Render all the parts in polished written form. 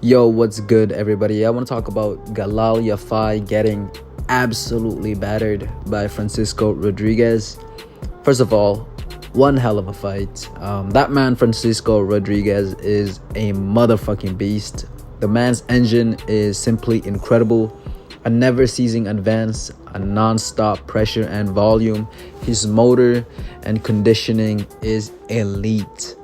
Yo, what's good, everybody? I want to talk about Galal Yafai getting absolutely battered by Francisco Rodriguez. First of all, one hell of a fight. That man, Francisco Rodriguez, is a motherfucking beast. The man's engine is simply incredible. A never-ceasing advance, a non-stop pressure and volume. His motor and conditioning is elite.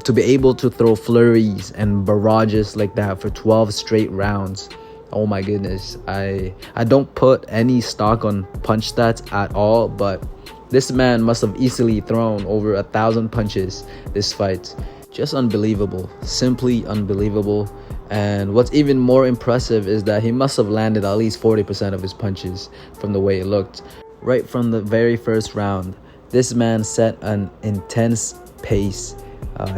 To be able to throw flurries and barrages like that for 12 straight rounds, oh my goodness. I don't put any stock on punch stats at all, but this man must have easily thrown over 1,000 punches this fight. Just unbelievable, simply unbelievable. And what's even more impressive is that he must have landed at least 40% of his punches from the way it looked. Right from the very first round, this man set an intense pace.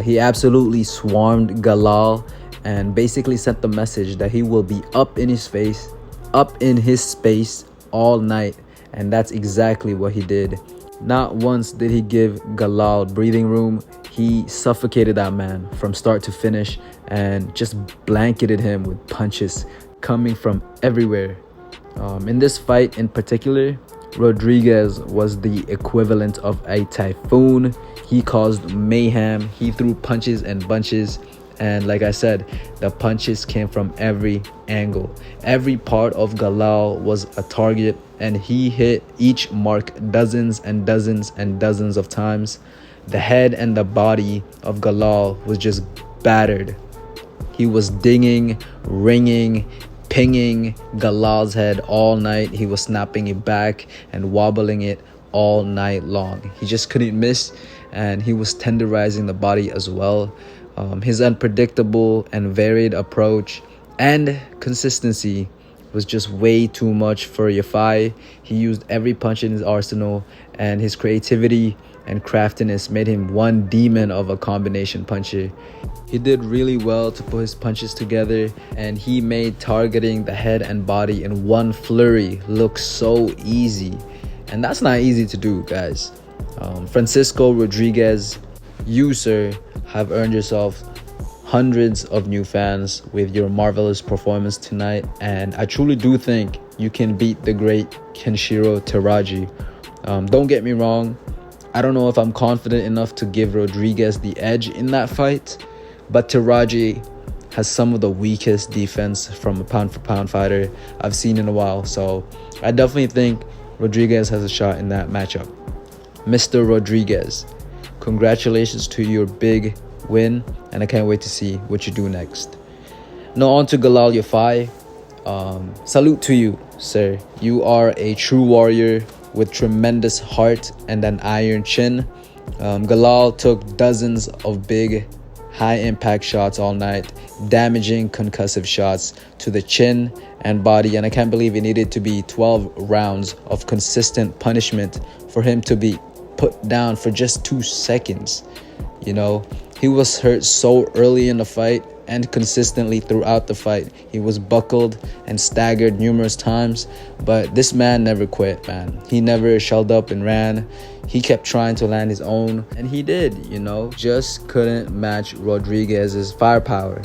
He absolutely swarmed Galal and basically sent the message that he will be up in his face, up in his space all night. And that's exactly what he did. Not once did he give Galal breathing room. He suffocated that man from start to finish and just blanketed him with punches coming from everywhere. In this fight in particular, Rodriguez was the equivalent of a typhoon. He caused mayhem. He threw punches and bunches. And like I said, the punches came from every angle. Every part of Galal was a target, and he hit each mark dozens and dozens and dozens of times. The head and the body of Galal was just battered. He was dinging, ringing, pinging Galal's head all night. He was snapping it back and wobbling it all night long. He just couldn't miss, and he was tenderizing the body as well. His unpredictable and varied approach and consistency was just way too much for Yafai. He used every punch in his arsenal, and his creativity and craftiness made him one demon of a combination puncher. He did really well to put his punches together, and he made targeting the head and body in one flurry look so easy. And that's not easy to do, guys. Francisco Rodriguez, you, sir, have earned yourself hundreds of new fans with your marvelous performance tonight, and I truly do think you can beat the great Kenshiro Teraji. Don't get me wrong, I don't know if I'm confident enough to give Rodriguez the edge in that fight, but Teraji has some of the weakest defense from a pound-for-pound fighter I've seen in a while, so I definitely think Rodriguez has a shot in that matchup. Mr. Rodriguez, congratulations to your big win, and I can't wait to see what you do next. Now on to Galal Yafai. Salute to you, sir. You are a true warrior with tremendous heart and an iron chin. Galal took dozens of big, high-impact shots all night, damaging concussive shots to the chin and body, and I can't believe it needed to be 12 rounds of consistent punishment for him to be put down for just 2 seconds. You know, he was hurt so early in the fight and consistently throughout the fight. He was buckled and staggered numerous times, but this man never quit, man. He never shelled up and ran. He kept trying to land his own, and he did, you know, just couldn't match Rodriguez's firepower.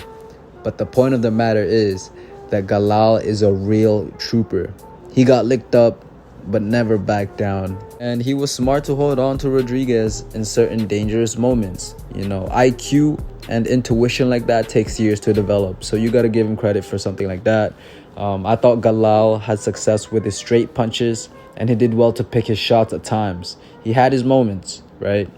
But the point of the matter is that Galal is a real trooper. He got licked up but never backed down, and he was smart to hold on to Rodriguez in certain dangerous moments. You know, IQ and intuition like that takes years to develop, so you got to give him credit for something like that. I thought Galal had success with his straight punches, and he did well to pick his shots at times. He had his moments, right?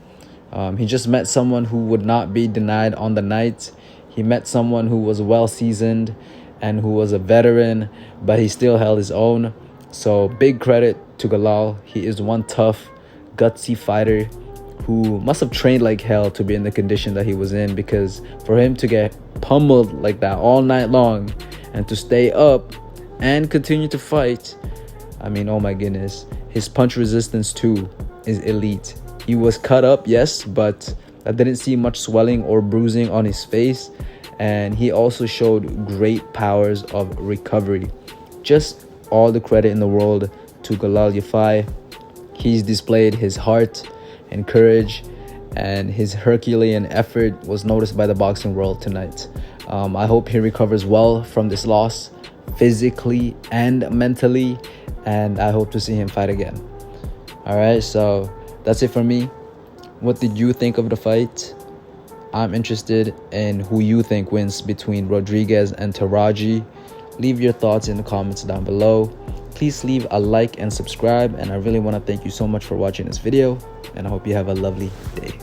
He just met someone who would not be denied on the night. He met someone who was well seasoned and who was a veteran, but he still held his own. So big credit to Galal. He is one tough, gutsy fighter who must have trained like hell to be in the condition that he was in, because for him to get pummeled like that all night long and to stay up and continue to fight, I mean, oh my goodness. His punch resistance too is elite. He was cut up, yes, but I didn't see much swelling or bruising on his face, and he also showed great powers of recovery. Just all the credit in the world to Galal Yafai. He's displayed his heart and courage, and his Herculean effort was noticed by the boxing world tonight. I hope he recovers well from this loss, physically and mentally, and I hope to see him fight again. All right, so that's it for me. What did you think of the fight? I'm interested in who you think wins between Rodriguez and Taraji. Leave your thoughts in the comments down below. Please leave a like and subscribe, and I really want to thank you so much for watching this video, and I hope you have a lovely day.